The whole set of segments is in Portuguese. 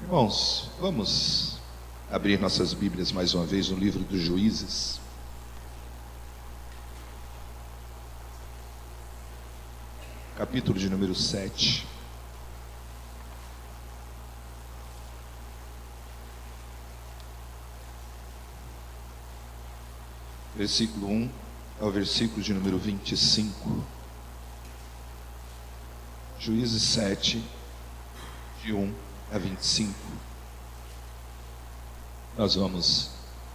Irmãos, vamos abrir nossas Bíblias mais uma vez no livro dos Juízes. Capítulo de número 7. Versículo 1 ao versículo de número 25. Juízes 7, de 1 a 25. Nós vamos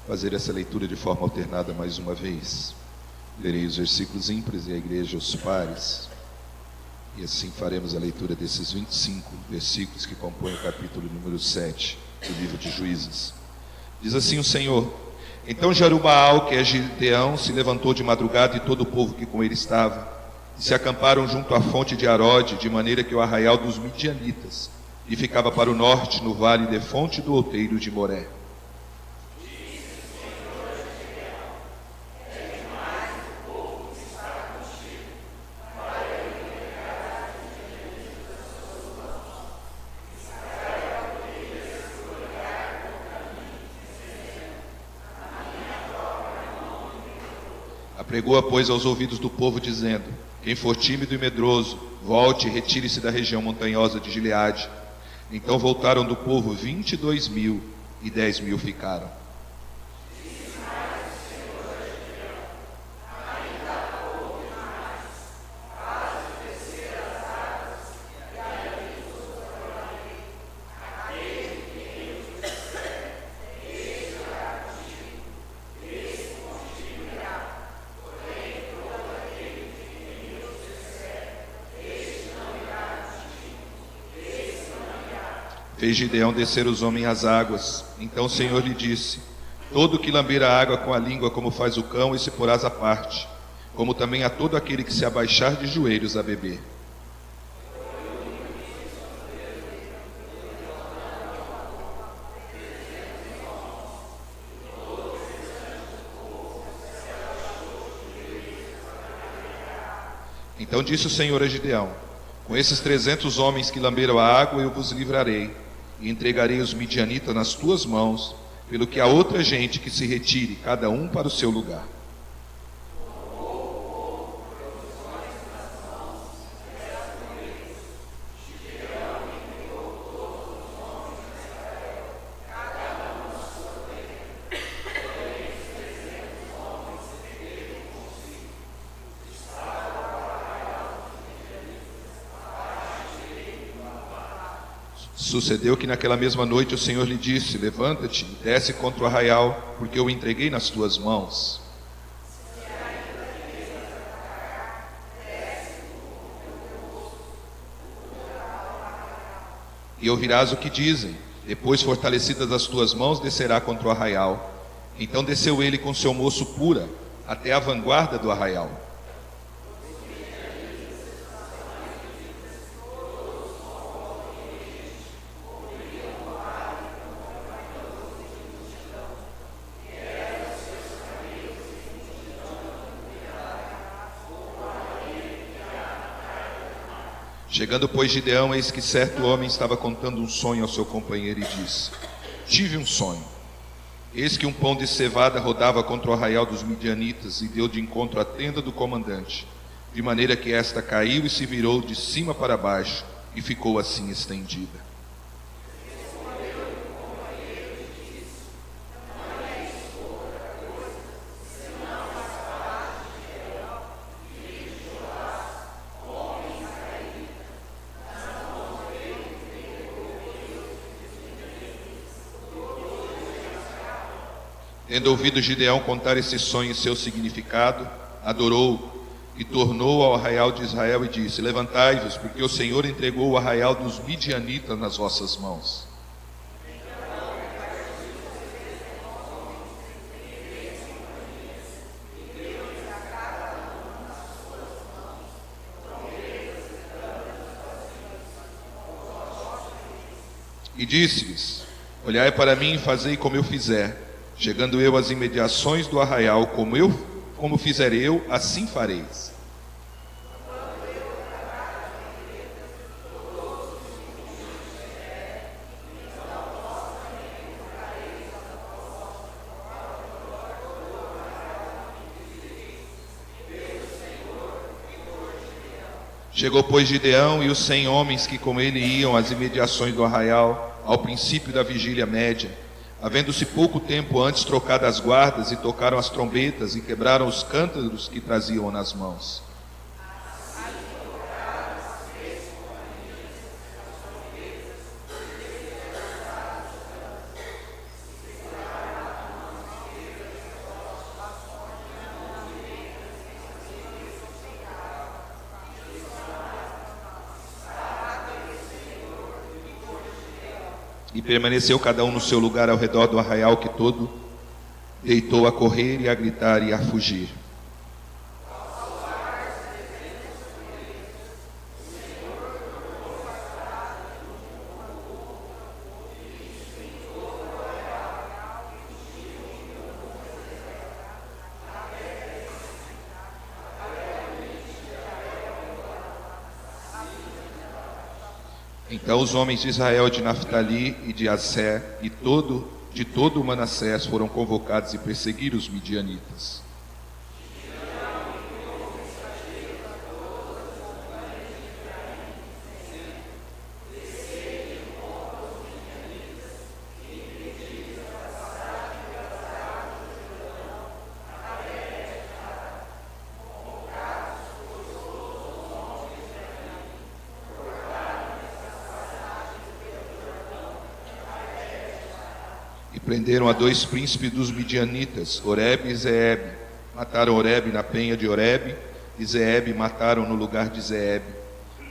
fazer essa leitura de forma alternada mais uma vez. Lerei os versículos ímpares e a igreja os pares. E assim faremos a leitura desses 25 versículos que compõem o capítulo número 7 do livro de Juízes. Diz assim o Senhor: Então Jerubaal, que é Gideão, se levantou de madrugada, e todo o povo que com ele estava, e se acamparam junto à fonte de Arode, de maneira que o arraial dos midianitas lhe ficava para o norte, no vale de fonte do outeiro de Moré. Pregou, pois, aos ouvidos do povo, dizendo: Quem for tímido e medroso, volte e retire-se da região montanhosa de Gileade. Então voltaram do povo 22.000, e 10.000 ficaram. Fez Gideão descer os homens às águas. Então o Senhor lhe disse: Todo que lamber a água com a língua, como faz o cão, esse porás à parte, como também a todo aquele que se abaixar de joelhos a beber. Então disse o Senhor a Gideão: Com esses 300 homens que lamberam a água, eu vos livrarei, e entregarei os midianitas nas tuas mãos, pelo que há outra gente que se retire, cada um para o seu lugar. Sucedeu que naquela mesma noite o Senhor lhe disse: Levanta-te e desce contra o arraial, porque eu o entreguei nas tuas mãos. E ouvirás o que dizem. Depois, fortalecidas as tuas mãos, descerá contra o arraial. Então desceu ele com seu moço pura, até a vanguarda do arraial. Chegando, pois, Gideão, eis que certo homem estava contando um sonho ao seu companheiro e disse: Tive um sonho. Eis que um pão de cevada rodava contra o arraial dos midianitas e deu de encontro à tenda do comandante, de maneira que esta caiu e se virou de cima para baixo e ficou assim estendida. Tendo ouvido Gideão contar esse sonho e seu significado, adorou e tornou ao arraial de Israel e disse: Levantai-vos, porque o Senhor entregou o arraial dos midianitas nas vossas mãos. E disse-lhes: Olhai para mim e fazei como eu fizer. Chegando eu às imediações do arraial, como fizer eu, assim fareis. Chegou, pois, Gideão e os 100 homens que com ele iam às imediações do arraial, ao princípio da vigília média, havendo-se pouco tempo antes trocado as guardas, e tocaram as trombetas, e quebraram os cântaros que traziam nas mãos. E permaneceu cada um no seu lugar ao redor do arraial, que todo deitou a correr e a gritar e a fugir. Então os homens de Israel, de Naftali e de Asser e de todo o Manassés foram convocados e perseguiram os midianitas. E prenderam a 2 príncipes dos midianitas, Oreb e Zeebe. Mataram Oreb na penha de Oreb, e Zeebe mataram no lugar de Zeebe.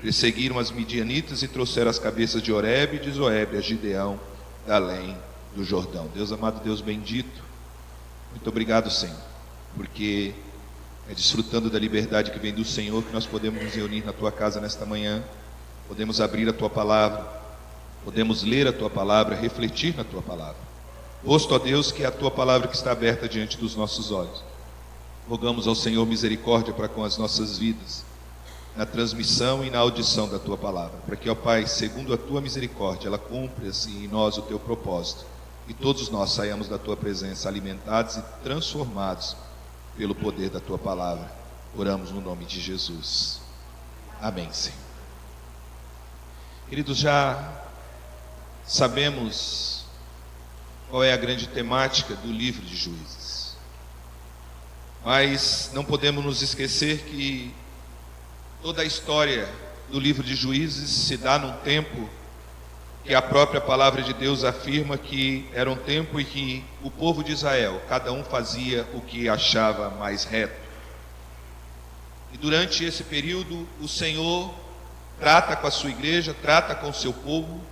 Perseguiram as midianitas e trouxeram as cabeças de Oreb e de Zoebe a Gideão, da além do Jordão. Deus amado, Deus bendito, muito obrigado, Senhor, porque é desfrutando da liberdade que vem do Senhor que nós podemos nos reunir na Tua casa nesta manhã, podemos abrir a Tua palavra, podemos ler a Tua palavra, refletir na Tua palavra. Posto, ó Deus, que é a Tua palavra que está aberta diante dos nossos olhos. Rogamos ao Senhor misericórdia para com as nossas vidas, na transmissão e na audição da Tua palavra, para que, ó Pai, segundo a Tua misericórdia, ela cumpra assim em nós o Teu propósito, e todos nós saiamos da Tua presença alimentados e transformados pelo poder da Tua palavra. Oramos no nome de Jesus. Amém, Senhor. Queridos, já sabemos qual é a grande temática do livro de Juízes, mas não podemos nos esquecer que toda a história do livro de Juízes se dá num tempo que a própria palavra de Deus afirma que era um tempo em que o povo de Israel, cada um fazia o que achava mais reto. E durante esse período o Senhor trata com a sua igreja, trata com o seu povo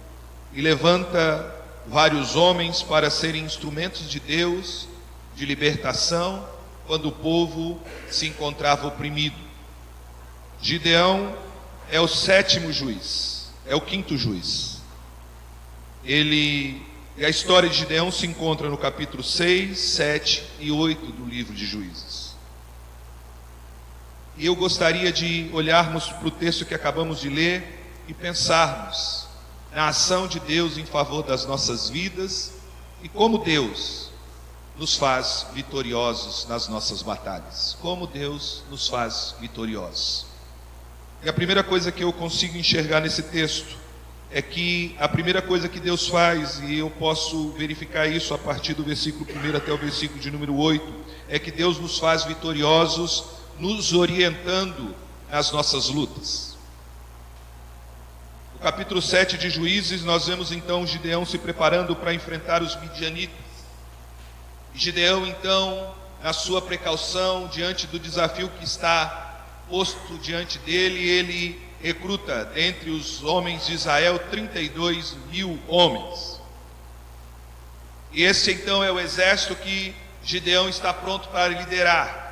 e levanta vários homens para serem instrumentos de Deus, de libertação, quando o povo se encontrava oprimido. Gideão é o 7º juiz, é o 5º juiz. E a história de Gideão se encontra no capítulo 6, 7 e 8 do livro de Juízes. E eu gostaria de olharmos para o texto que acabamos de ler e pensarmos na ação de Deus em favor das nossas vidas e como Deus nos faz vitoriosos nas nossas batalhas. Como Deus nos faz vitoriosos. E a primeira coisa que eu consigo enxergar nesse texto é que a primeira coisa que Deus faz, e eu posso verificar isso a partir do versículo 1 até o versículo de número 8, é que Deus nos faz vitoriosos, nos orientando nas nossas lutas. No capítulo 7 de Juízes, nós vemos então Gideão se preparando para enfrentar os midianitas. E Gideão então, na sua precaução, diante do desafio que está posto diante dele, ele recruta dentre os homens de Israel 32.000 homens. E esse então é o exército que Gideão está pronto para liderar.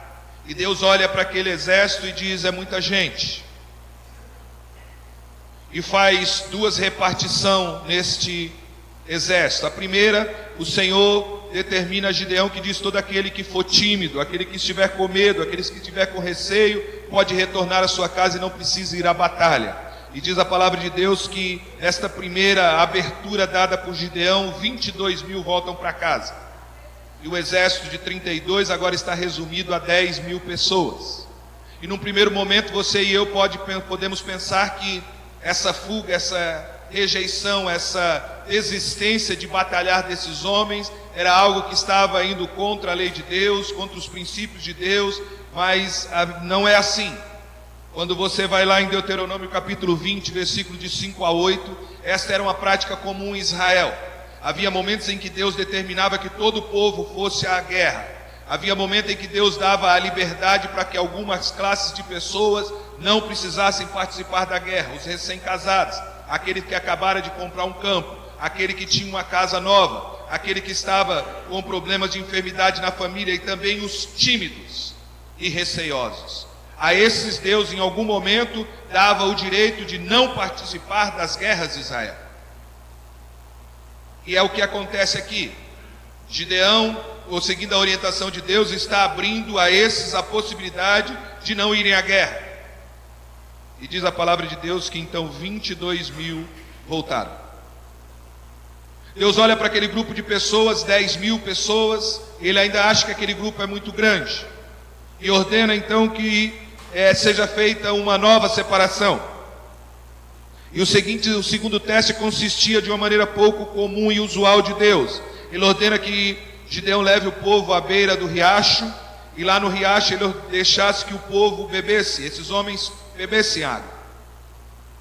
E Deus olha para aquele exército e diz: é muita gente. E faz 2 repartições neste exército. A primeira, o Senhor determina a Gideão que diz: todo aquele que for tímido, aquele que estiver com medo, aqueles que estiver com receio, pode retornar à sua casa e não precisa ir à batalha. E diz a palavra de Deus que nesta primeira abertura dada por Gideão, 22.000 voltam para casa. E o exército de 32 agora está resumido a 10.000 pessoas. E num primeiro momento você e eu podemos pensar que essa fuga, essa rejeição, essa desistência de batalhar desses homens era algo que estava indo contra a lei de Deus, contra os princípios de Deus, mas não é assim. Quando você vai lá em Deuteronômio capítulo 20, versículo de 5 a 8, esta era uma prática comum em Israel. Havia momentos em que Deus determinava que todo o povo fosse à guerra. Havia momentos em que Deus dava a liberdade para que algumas classes de pessoas não precisassem participar da guerra. Os recém-casados, aquele que acabara de comprar um campo, aquele que tinha uma casa nova, aquele que estava com problemas de enfermidade na família, e também os tímidos e receiosos. A esses Deus em algum momento dava o direito de não participar das guerras de Israel. E é o que acontece aqui. Gideão, ou seguindo a orientação de Deus, está abrindo a esses a possibilidade de não irem à guerra. E diz a palavra de Deus que então 22.000 voltaram. Deus olha para aquele grupo de pessoas, 10.000 pessoas, ele ainda acha que aquele grupo é muito grande. E ordena então que seja feita uma nova separação. E o segundo teste consistia de uma maneira pouco comum e usual de Deus. Ele ordena que Gideão leve o povo à beira do riacho, e lá no riacho ele deixasse que o povo bebesse, esses homens bebessem água.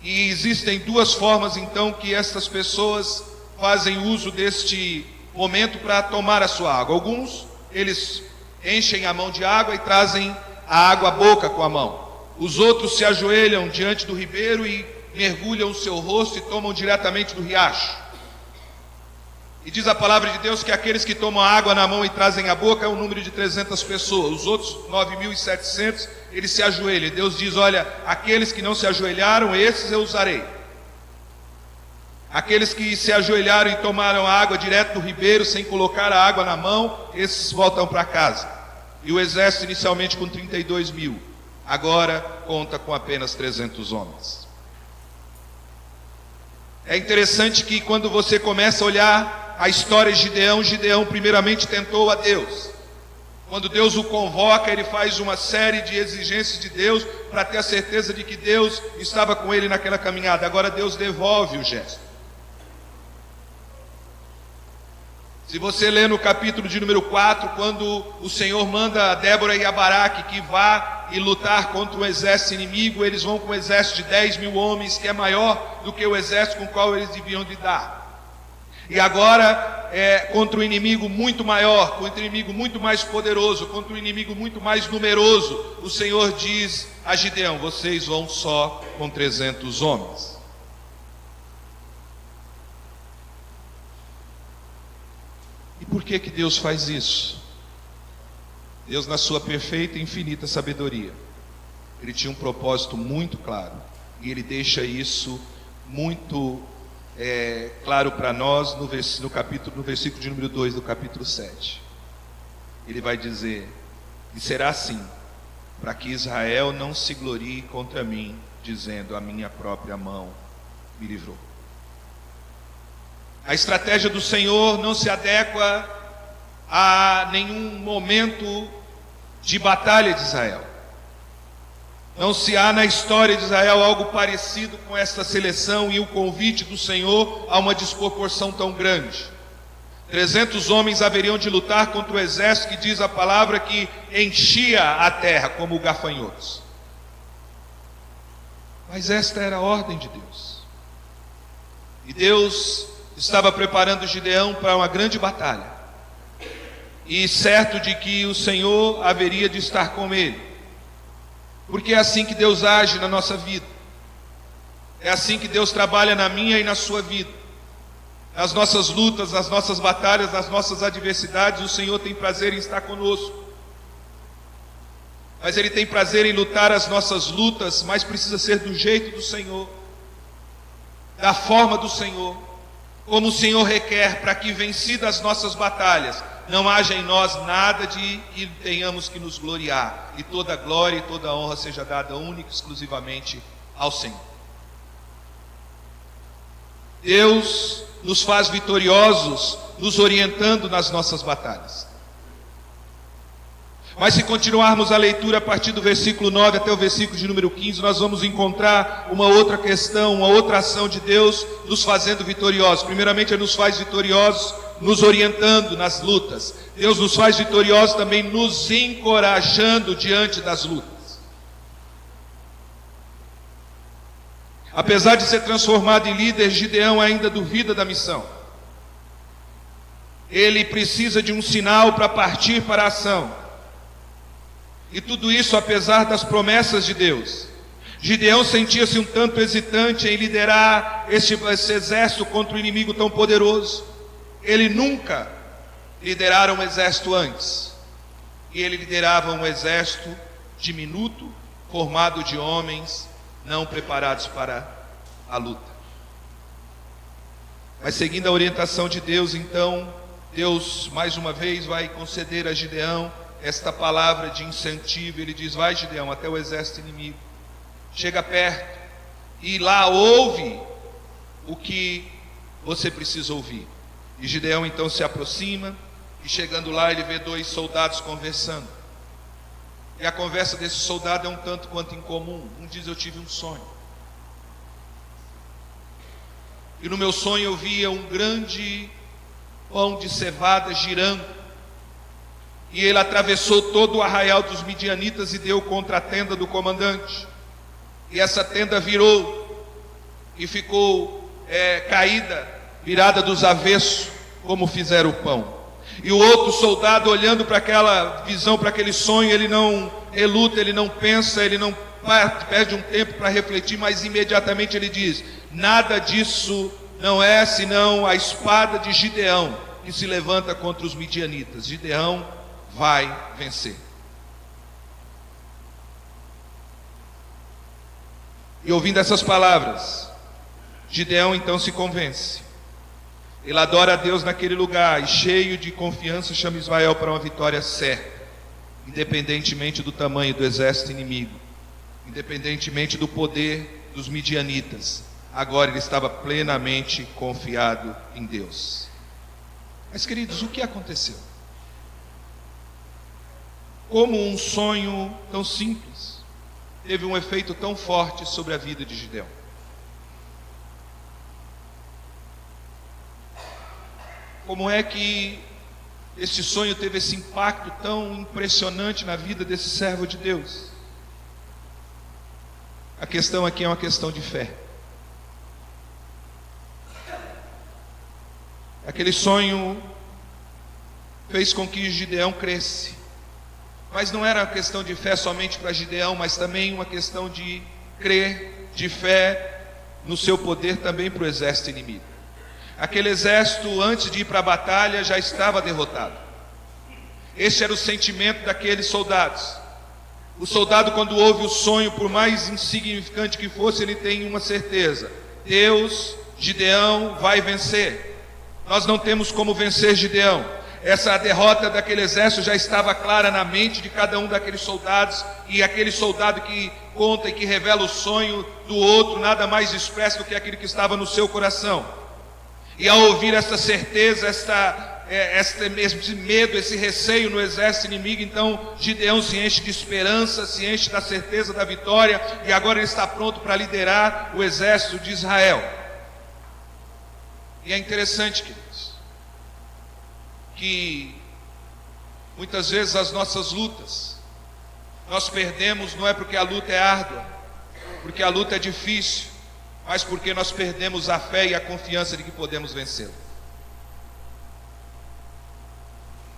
E existem duas formas então que essas pessoas fazem uso deste momento para tomar a sua água. Alguns, eles enchem a mão de água e trazem a água à boca com a mão. Os outros se ajoelham diante do ribeiro e mergulham o seu rosto e tomam diretamente do riacho. E diz a palavra de Deus que aqueles que tomam a água na mão e trazem à boca é o número de 300 pessoas. Os outros 9.700, eles se ajoelham. E Deus diz, olha, aqueles que não se ajoelharam, esses eu usarei. Aqueles que se ajoelharam e tomaram a água direto do ribeiro, sem colocar a água na mão, esses voltam para casa. E o exército inicialmente com 32.000, agora conta com apenas 300 homens. É interessante que quando você começa a olhar a história de Gideão, Gideão primeiramente tentou a Deus. Quando Deus o convoca, ele faz uma série de exigências de Deus para ter a certeza de que Deus estava com ele naquela caminhada. Agora Deus devolve o gesto. Se você ler no capítulo de número 4, quando o Senhor manda a Débora e a Baraque que vá e lutar contra o exército inimigo, eles vão com um exército de 10.000 homens, que é maior do que o exército com o qual eles deviam lidar. E agora, contra um inimigo muito maior, contra um inimigo muito mais poderoso, contra um inimigo muito mais numeroso, o Senhor diz a Gideão, vocês vão só com 300 homens. E por que Deus faz isso? Deus, na sua perfeita e infinita sabedoria, Ele tinha um propósito muito claro, e Ele deixa isso muito claro para nós no versículo de número 2 do capítulo 7. Ele vai dizer, e será assim, para que Israel não se glorie contra mim, dizendo, a minha própria mão me livrou. A estratégia do Senhor não se adequa a nenhum momento de batalha de Israel. Não se há na história de Israel algo parecido com esta seleção e o convite do Senhor a uma desproporção tão grande. 300 homens haveriam de lutar contra o exército que diz a palavra que enchia a terra como gafanhotos. Mas esta era a ordem de Deus. E Deus estava preparando Gideão para uma grande batalha, e certo de que o Senhor haveria de estar com ele, porque é assim que Deus age na nossa vida, é assim que Deus trabalha na minha e na sua vida, nas nossas lutas, nas nossas batalhas, nas nossas adversidades. O Senhor tem prazer em estar conosco, mas Ele tem prazer em lutar as nossas lutas, mas precisa ser do jeito do Senhor, da forma do Senhor, como o Senhor requer, para que, vencidas as nossas batalhas, não haja em nós nada de que tenhamos que nos gloriar, e toda a glória e toda a honra seja dada única e exclusivamente ao Senhor. Deus nos faz vitoriosos, nos orientando nas nossas batalhas. Mas se continuarmos a leitura a partir do versículo 9 até o versículo de número 15, nós vamos encontrar uma outra questão, uma outra ação de Deus nos fazendo vitoriosos. Primeiramente, Ele nos faz vitoriosos, nos orientando nas lutas. Deus nos faz vitoriosos também nos encorajando diante das lutas. Apesar de ser transformado em líder, Gideão ainda duvida da missão. Ele precisa de um sinal para partir para a ação. E tudo isso apesar das promessas de Deus. Gideão sentia-se um tanto hesitante em liderar esse exército contra um inimigo tão poderoso. Ele nunca liderara um exército antes. E ele liderava um exército diminuto, formado de homens não preparados para a luta. Mas seguindo a orientação de Deus, então, Deus mais uma vez vai conceder a Gideão esta palavra de incentivo. Ele diz: vai, Gideão, até o exército inimigo, chega perto e lá ouve o que você precisa ouvir. E Gideão então se aproxima, e chegando lá ele vê 2 soldados conversando. E a conversa desse soldado é um tanto quanto incomum. Um diz: eu tive um sonho, e no meu sonho eu via um grande pão de cevada girando, e ele atravessou todo o arraial dos midianitas e deu contra a tenda do comandante. E essa tenda virou e ficou caída, virada dos avessos, como fizeram o pão. E o outro soldado, olhando para aquela visão, para aquele sonho, ele não reluta, ele não pensa, ele não perde um tempo para refletir, mas imediatamente ele diz: nada disso não é senão a espada de Gideão, que se levanta contra os midianitas. Gideão vai vencer. E ouvindo essas palavras, Gideão então se convence. Ele adora a Deus naquele lugar e, cheio de confiança, chama Israel para uma vitória certa, independentemente do tamanho do exército inimigo, independentemente do poder dos midianitas. Agora ele estava plenamente confiado em Deus. Mas, queridos, o que aconteceu? Como um sonho tão simples teve um efeito tão forte sobre a vida de Gideão? Como é que esse sonho teve esse impacto tão impressionante na vida desse servo de Deus? A questão aqui é uma questão de fé. Aquele sonho fez com que Gideão crescesse. Mas não era uma questão de fé somente para Gideão, mas também uma questão de crer, de fé no seu poder também para o exército inimigo. Aquele exército, antes de ir para a batalha, já estava derrotado. Este era o sentimento daqueles soldados. O soldado, quando ouve o sonho, por mais insignificante que fosse, ele tem uma certeza: Deus, Gideão vai vencer. Nós não temos como vencer Gideão. Essa derrota daquele exército já estava clara na mente de cada um daqueles soldados, e aquele soldado que conta e que revela o sonho do outro nada mais expresso do que aquele que estava no seu coração. E ao ouvir essa certeza, esse medo, esse receio no exército inimigo, então Gideão se enche de esperança, se enche da certeza da vitória, e agora ele está pronto para liderar o exército de Israel. E é interessante, queridos, que muitas vezes as nossas lutas, nós perdemos não é porque a luta é árdua, porque a luta é difícil, mas porque nós perdemos a fé e a confiança de que podemos vencê-la.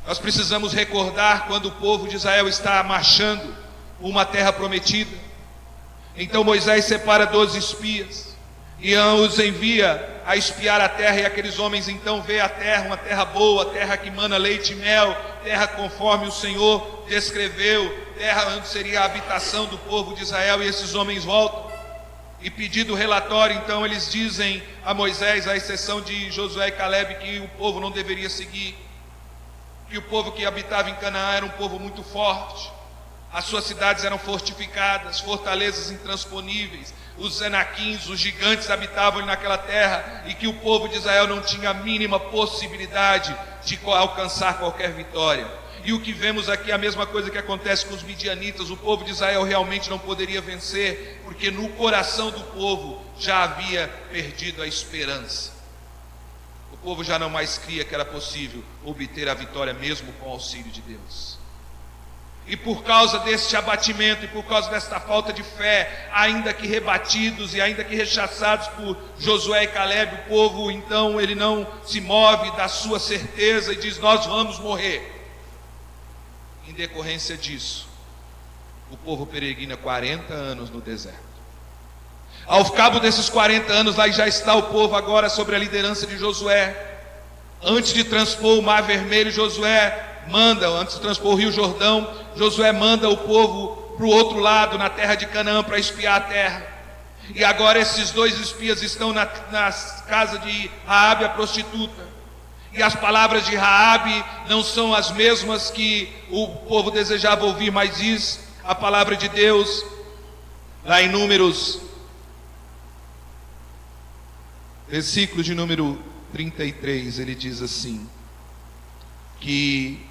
Nós precisamos recordar quando o povo de Israel está marchando uma terra prometida. Então Moisés separa 12 espias e os envia a espiar a terra, e aqueles homens então veem a terra, uma terra boa, terra que mana leite e mel, terra conforme o Senhor descreveu, terra onde seria a habitação do povo de Israel. E esses homens voltam e, pedindo relatório, então eles dizem a Moisés, à exceção de Josué e Calebe, que o povo não deveria seguir, que o povo que habitava em Canaã era um povo muito forte, as suas cidades eram fortificadas, fortalezas intransponíveis, os Enaquins, os gigantes habitavam naquela terra, e que o povo de Israel não tinha a mínima possibilidade de alcançar qualquer vitória. E o que vemos aqui é a mesma coisa que acontece com os midianitas. O povo de Israel realmente não poderia vencer, porque no coração do povo já havia perdido a esperança. O povo já não mais cria que era possível obter a vitória mesmo com o auxílio de Deus. E por causa deste abatimento, e por causa desta falta de fé, ainda que rebatidos e ainda que rechaçados por Josué e Calebe, o povo então ele não se move da sua certeza e diz: nós vamos morrer. Em decorrência disso, o povo peregrina 40 anos no deserto. Ao cabo desses 40 anos, lá já está o povo agora sobre a liderança de Josué. Antes de transpor o Mar Vermelho, antes de transpor o Rio Jordão, Josué manda o povo para o outro lado, na terra de Canaã, para espiar a terra. E agora esses dois espias estão na casa de Raabe, a prostituta. E as palavras de Raabe não são as mesmas que o povo desejava ouvir, mas diz a palavra de Deus, lá em Números, versículo de número 33, ele diz assim, que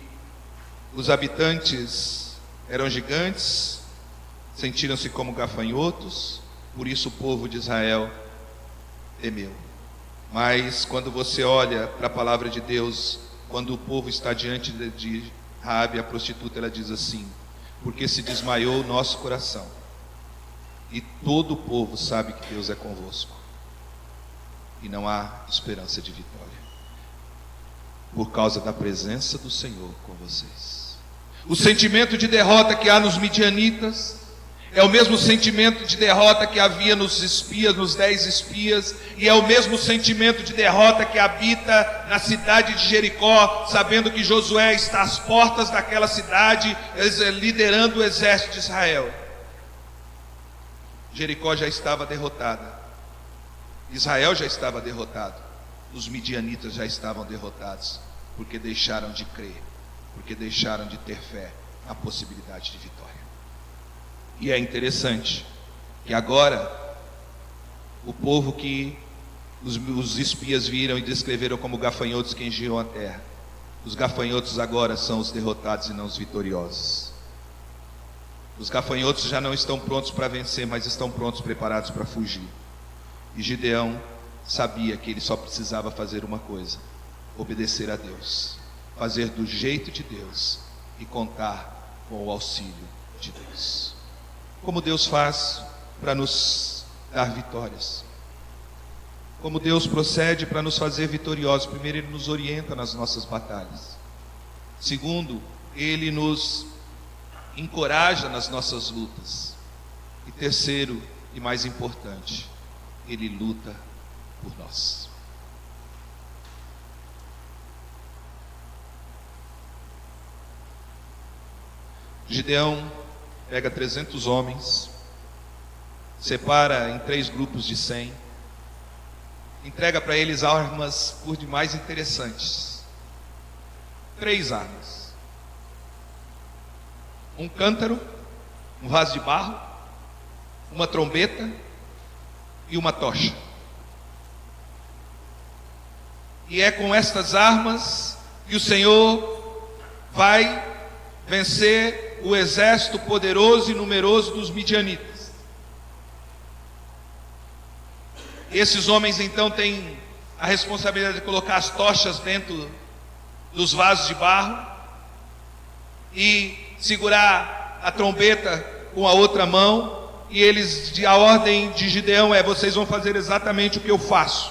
os habitantes eram gigantes, sentiram-se como gafanhotos, por isso o povo de Israel temeu. Mas quando você olha para a palavra de Deus, quando o povo está diante de Raabe, a prostituta, ela diz assim: porque se desmaiou o nosso coração, e todo o povo sabe que Deus é convosco, e não há esperança de vitória, por causa da presença do Senhor com vocês. O sentimento de derrota que há nos midianitas é o mesmo sentimento de derrota que havia nos espias, nos 10 espias, e é o mesmo sentimento de derrota que habita na cidade de Jericó, sabendo que Josué está às portas daquela cidade, liderando o exército de Israel. Jericó já estava derrotada, Israel já estava derrotado, os midianitas já estavam derrotados, porque deixaram de crer, porque deixaram de ter fé na possibilidade de vitória. E é interessante que agora o povo que os espias viram e descreveram como gafanhotos que enchiam a terra, os gafanhotos agora são os derrotados e não os vitoriosos. Os gafanhotos já não estão prontos para vencer, mas estão prontos, preparados para fugir. E Gideão sabia que ele só precisava fazer uma coisa: obedecer a Deus, fazer do jeito de Deus e contar com o auxílio de Deus. Como Deus faz para nos dar vitórias, como Deus procede para nos fazer vitoriosos. Primeiro, Ele nos orienta nas nossas batalhas. Segundo, Ele nos encoraja nas nossas lutas. E terceiro, e mais importante, Ele luta por nós. Gideão pega 300 homens, separa em 3 grupos de 100, entrega para eles armas por demais interessantes. 3 armas: um cântaro, um vaso de barro, uma trombeta e uma tocha. E é com estas armas que o Senhor vai vencer o exército poderoso e numeroso dos midianitas. Esses homens então têm a responsabilidade de colocar as tochas dentro dos vasos de barro e segurar a trombeta com a outra mão, e a ordem de Gideão é: vocês vão fazer exatamente o que eu faço,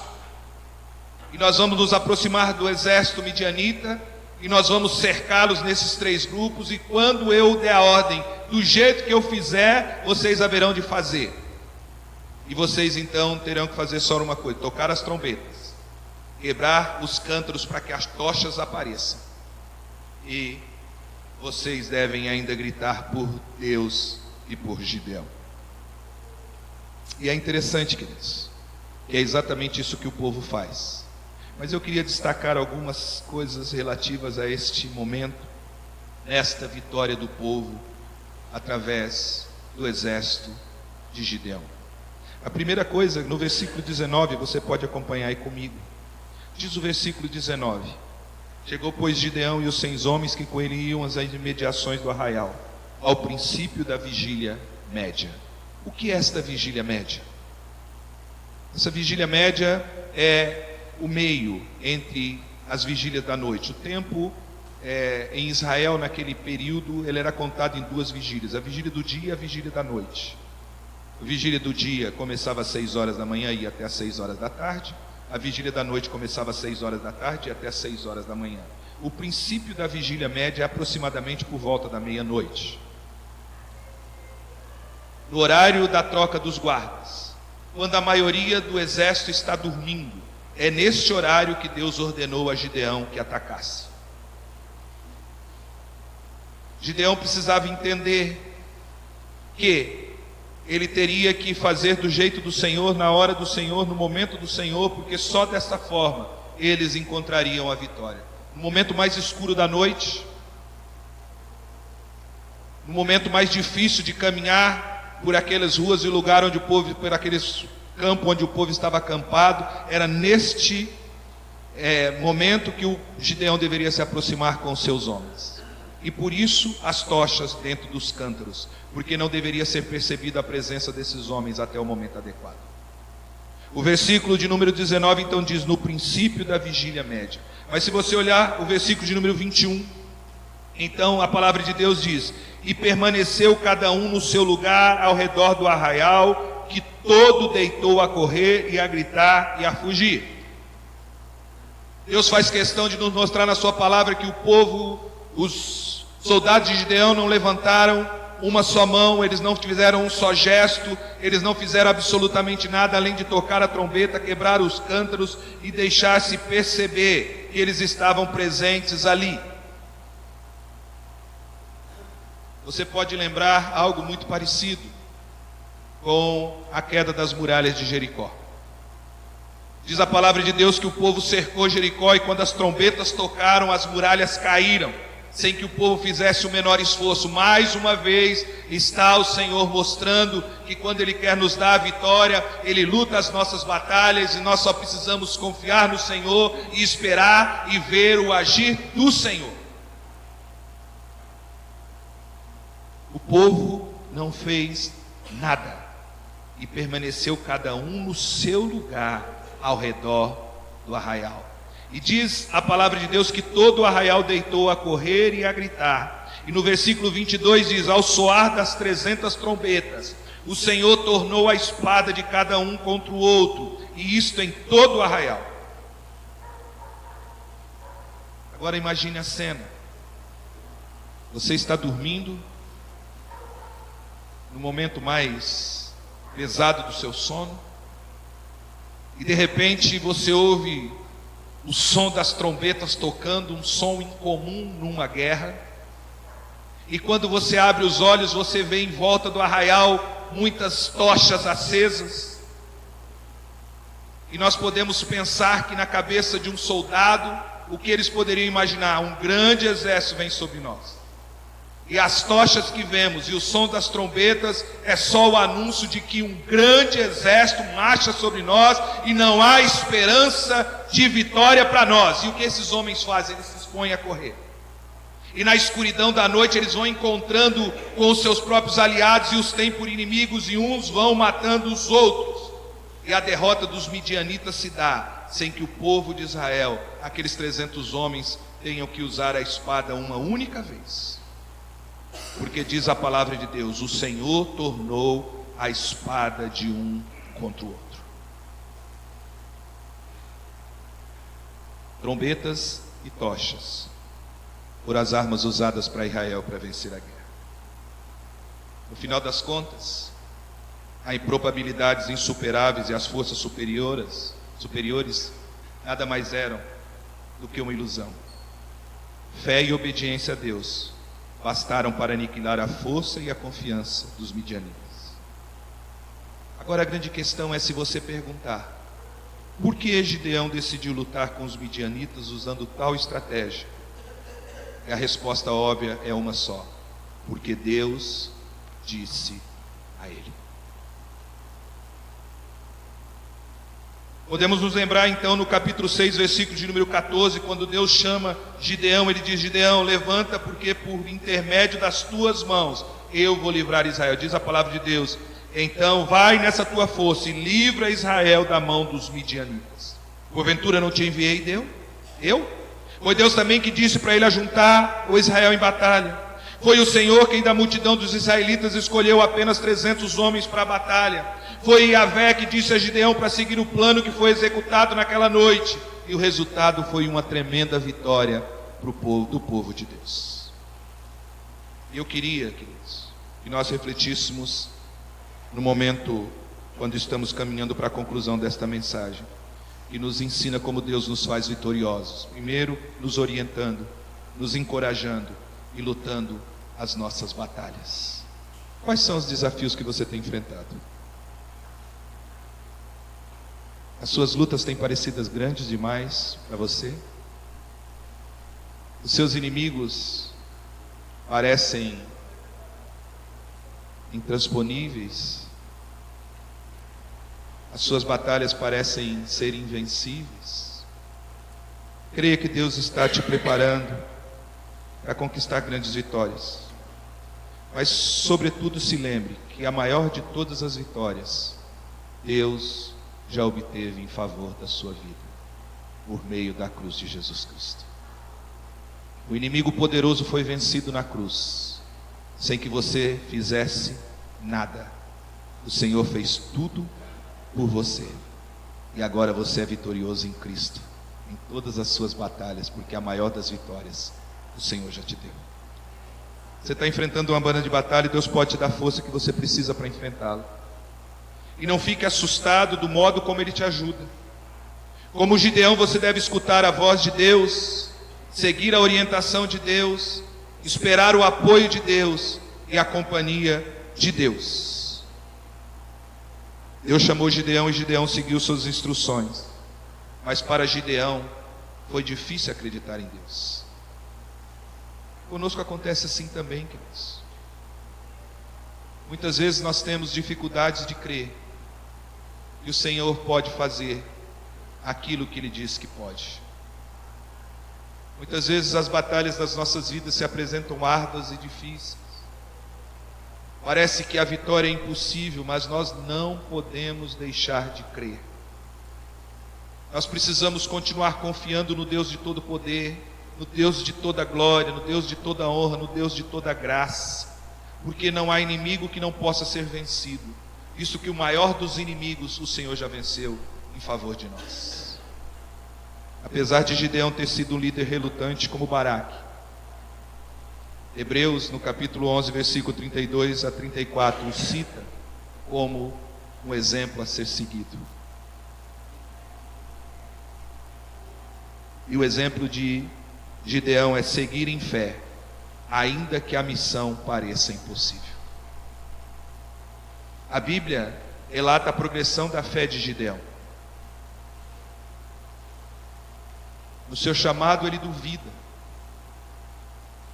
e nós vamos nos aproximar do exército midianita, e nós vamos cercá-los nesses 3 grupos, e quando eu der a ordem, do jeito que eu fizer, vocês haverão de fazer. E vocês então terão que fazer só uma coisa: tocar as trombetas, quebrar os cântaros para que as tochas apareçam, e vocês devem ainda gritar por Deus e por Gideão. E é interessante, queridos, que é exatamente isso que o povo faz. Mas eu queria destacar algumas coisas relativas a este momento, esta vitória do povo através do exército de Gideão. A primeira coisa, no versículo 19, você pode acompanhar aí comigo. Diz o versículo 19: Chegou, pois, Gideão e os 100 homens que com ele iam às imediações do arraial, ao princípio da vigília média. O que é esta vigília média? Essa vigília média é o meio entre as vigílias da noite. O tempo em Israel, naquele período, ele era contado em 2 vigílias: a vigília do dia e a vigília da noite. A vigília do dia começava às 6 horas da manhã e ia até às 6 horas da tarde. A vigília da noite começava às 6 horas da tarde e até às 6 horas da manhã. O princípio da vigília média é aproximadamente por volta da meia-noite, no horário da troca dos guardas, quando a maioria do exército está dormindo. É neste horário que Deus ordenou a Gideão que atacasse. Gideão precisava entender que ele teria que fazer do jeito do Senhor, na hora do Senhor, no momento do Senhor, porque só dessa forma eles encontrariam a vitória. No momento mais escuro da noite, no momento mais difícil de caminhar por aquelas ruas e lugar onde o povo, por aqueles campos onde o povo estava acampado, era neste momento que o Gideão deveria se aproximar com os seus homens. E por isso as tochas dentro dos cântaros, porque não deveria ser percebida a presença desses homens até o momento adequado. O versículo de número 19 então diz: no princípio da vigília média. Mas se você olhar o versículo de número 21, então a palavra de Deus diz: e permaneceu cada um no seu lugar ao redor do arraial, que todo deitou a correr e a gritar e a fugir. Deus faz questão de nos mostrar na sua palavra que o povo, os soldados de Gideão, não levantaram uma só mão, eles não fizeram um só gesto, eles não fizeram absolutamente nada além de tocar a trombeta, quebrar os cântaros e deixar-se perceber que eles estavam presentes ali. Você pode lembrar algo muito parecido com a queda das muralhas de Jericó. Diz a palavra de Deus que o povo cercou Jericó e quando as trombetas tocaram, as muralhas caíram, sem que o povo fizesse o menor esforço. Mais uma vez está o Senhor mostrando que quando Ele quer nos dar a vitória, Ele luta as nossas batalhas e nós só precisamos confiar no Senhor e esperar e ver o agir do Senhor. O povo não fez nada e permaneceu cada um no seu lugar ao redor do arraial. E diz a palavra de Deus que todo o arraial deitou a correr e a gritar. E no versículo 22 diz: ao soar das 300 trombetas, o Senhor tornou a espada de cada um contra o outro, e isto em todo o arraial. Agora imagine a cena. Você está dormindo, no momento mais pesado do seu sono, e de repente você ouve o som das trombetas tocando, um som incomum numa guerra. E quando você abre os olhos, você vê em volta do arraial muitas tochas acesas. E nós podemos pensar que na cabeça de um soldado, o que eles poderiam imaginar? Um grande exército vem sobre nós. E as tochas que vemos e o som das trombetas é só o anúncio de que um grande exército marcha sobre nós e não há esperança de vitória para nós. E o que esses homens fazem? Eles se expõem a correr. E na escuridão da noite eles vão encontrando com os seus próprios aliados e os têm por inimigos, e uns vão matando os outros. E a derrota dos midianitas se dá sem que o povo de Israel, aqueles 300 homens, tenham que usar a espada uma única vez. Porque diz a palavra de Deus: o Senhor tornou a espada de um contra o outro. Trombetas e tochas foram as armas usadas para Israel para vencer a guerra. No final das contas, há improbabilidades insuperáveis e as forças superiores nada mais eram do que uma ilusão. Fé e obediência a Deus bastaram para aniquilar a força e a confiança dos midianitas. Agora a grande questão é, se você perguntar: por que Gideão decidiu lutar com os midianitas usando tal estratégia? E a resposta óbvia é uma só: porque Deus disse a ele. Podemos nos lembrar então no capítulo 6, versículo de número 14, quando Deus chama Gideão, ele diz: Gideão, levanta, porque por intermédio das tuas mãos eu vou livrar Israel. Diz a palavra de Deus: então vai nessa tua força e livra Israel da mão dos midianitas. Porventura não te enviei eu? Foi Deus também que disse para ele ajuntar o Israel em batalha. Foi o Senhor quem da multidão dos israelitas escolheu apenas 300 homens para a batalha. Foi Yahvé que disse a Gideão para seguir o plano que foi executado naquela noite. E o resultado foi uma tremenda vitória do povo de Deus. E eu queria, queridos, que nós refletíssemos no momento quando estamos caminhando para a conclusão desta mensagem, que nos ensina como Deus nos faz vitoriosos. Primeiro, nos orientando, nos encorajando e lutando as nossas batalhas. Quais são os desafios que você tem enfrentado? As suas lutas têm parecido grandes demais para você? Os seus inimigos parecem intransponíveis? As suas batalhas parecem ser invencíveis? Creia que Deus está te preparando para conquistar grandes vitórias. Mas, sobretudo, se lembre que a maior de todas as vitórias, Deus já obteve em favor da sua vida, por meio da cruz de Jesus Cristo. O inimigo poderoso foi vencido na cruz, sem que você fizesse nada. O Senhor fez tudo por você, e agora você é vitorioso em Cristo, em todas as suas batalhas, porque a maior das vitórias o Senhor já te deu. Você está enfrentando uma banda de batalha e Deus pode te dar a força que você precisa para enfrentá-la. E não fique assustado do modo como Ele te ajuda. Como Gideão, você deve escutar a voz de Deus, seguir a orientação de Deus, esperar o apoio de Deus e a companhia de Deus. Deus chamou Gideão e Gideão seguiu suas instruções. Mas para Gideão foi difícil acreditar em Deus. Conosco acontece assim também, queridos. Muitas vezes nós temos dificuldades de crer que o Senhor pode fazer aquilo que Ele diz que pode. Muitas vezes as batalhas das nossas vidas se apresentam árduas e difíceis. Parece que a vitória é impossível, mas nós não podemos deixar de crer. Nós precisamos continuar confiando no Deus de todo poder, no Deus de toda glória, no Deus de toda honra, no Deus de toda graça, porque não há inimigo que não possa ser vencido, visto que o maior dos inimigos o Senhor já venceu em favor de nós. Apesar de Gideão ter sido um líder relutante como Baraque, Hebreus no capítulo 11, versículo 32 a 34, o cita como um exemplo a ser seguido. E o exemplo de Gideão é seguir em fé, ainda que a missão pareça impossível. A Bíblia relata a progressão da fé de Gideão. No seu chamado ele duvida.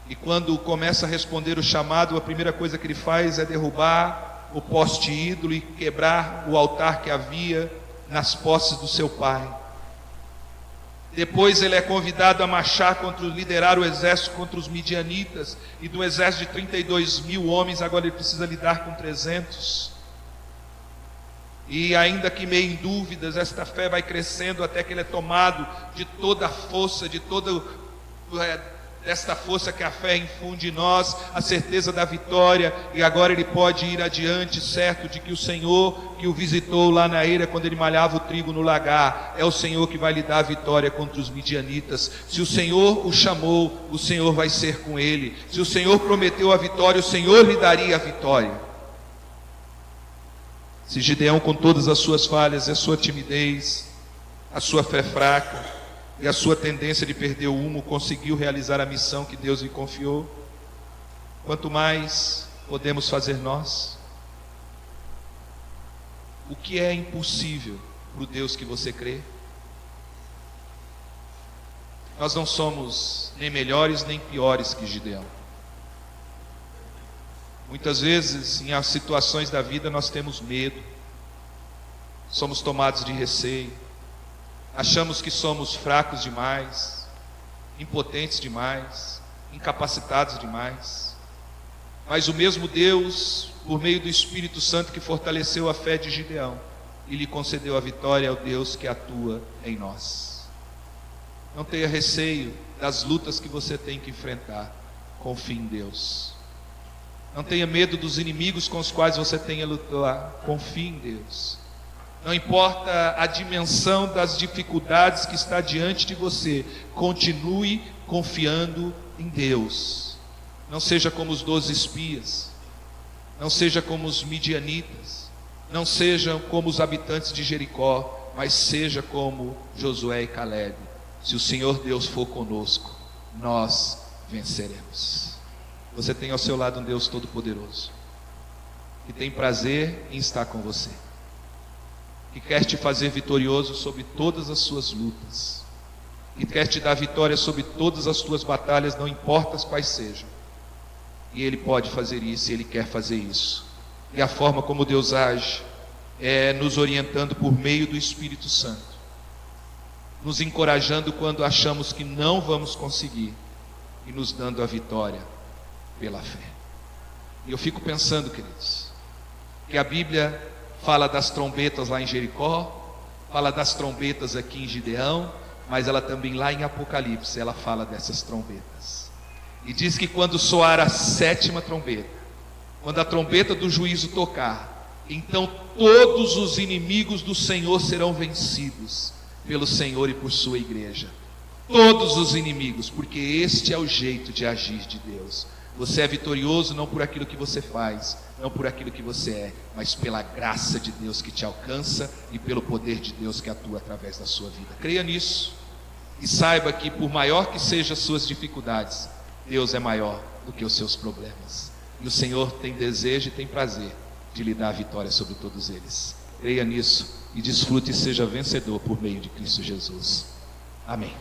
E quando começa a responder o chamado, a primeira coisa que ele faz é derrubar o poste ídolo e quebrar o altar que havia nas posses do seu pai. Depois ele é convidado a marchar liderar o exército contra os midianitas, e do exército de 32 mil homens, agora ele precisa lidar com 300. E ainda que meio em dúvidas, esta fé vai crescendo até que ele é tomado de toda a força, desta força que a fé infunde em nós, a certeza da vitória, e agora ele pode ir adiante, certo de que o Senhor que o visitou lá na eira, quando ele malhava o trigo no lagar, é o Senhor que vai lhe dar a vitória contra os midianitas. Se o Senhor o chamou, o Senhor vai ser com ele. Se o Senhor prometeu a vitória, o Senhor lhe daria a vitória. Se Gideão, com todas as suas falhas, a sua timidez, a sua fé fraca e a sua tendência de perder o rumo, conseguiu realizar a missão que Deus lhe confiou, quanto mais podemos fazer nós? O que é impossível para o Deus que você crê? Nós não somos nem melhores nem piores que Gideão. Muitas vezes, em situações da vida, nós temos medo, somos tomados de receio, achamos que somos fracos demais, impotentes demais, incapacitados demais. Mas o mesmo Deus, por meio do Espírito Santo que fortaleceu a fé de Gideão e lhe concedeu a vitória, é o Deus que atua em nós. Não tenha receio das lutas que você tem que enfrentar. Confie em Deus. Não tenha medo dos inimigos com os quais você tenha lutar. Confie em Deus. Não importa a dimensão das dificuldades que está diante de você, continue confiando em Deus. Não seja como os 12 espias, não seja como os midianitas, não sejam como os habitantes de Jericó, mas seja como Josué e Caleb. Se o Senhor Deus for conosco, nós venceremos. Você tem ao seu lado um Deus todo-poderoso, que tem prazer em estar com você, que quer te fazer vitorioso sobre todas as suas lutas, que quer te dar vitória sobre todas as tuas batalhas, não importa quais sejam. E Ele pode fazer isso, e Ele quer fazer isso. E a forma como Deus age é nos orientando por meio do Espírito Santo, nos encorajando quando achamos que não vamos conseguir, e nos dando a vitória pela fé. E eu fico pensando, queridos, que a Bíblia fala das trombetas lá em Jericó, fala das trombetas aqui em Gideão, mas ela também lá em Apocalipse, ela fala dessas trombetas. E diz que quando soar a 7ª trombeta, quando a trombeta do juízo tocar, então todos os inimigos do Senhor serão vencidos pelo Senhor e por sua igreja. Todos os inimigos, porque este é o jeito de agir de Deus. Você é vitorioso não por aquilo que você faz, não por aquilo que você é, mas pela graça de Deus que te alcança e pelo poder de Deus que atua através da sua vida. Creia nisso e saiba que por maior que sejam as suas dificuldades, Deus é maior do que os seus problemas. E o Senhor tem desejo e tem prazer de lhe dar a vitória sobre todos eles. Creia nisso e desfrute e seja vencedor por meio de Cristo Jesus. Amém.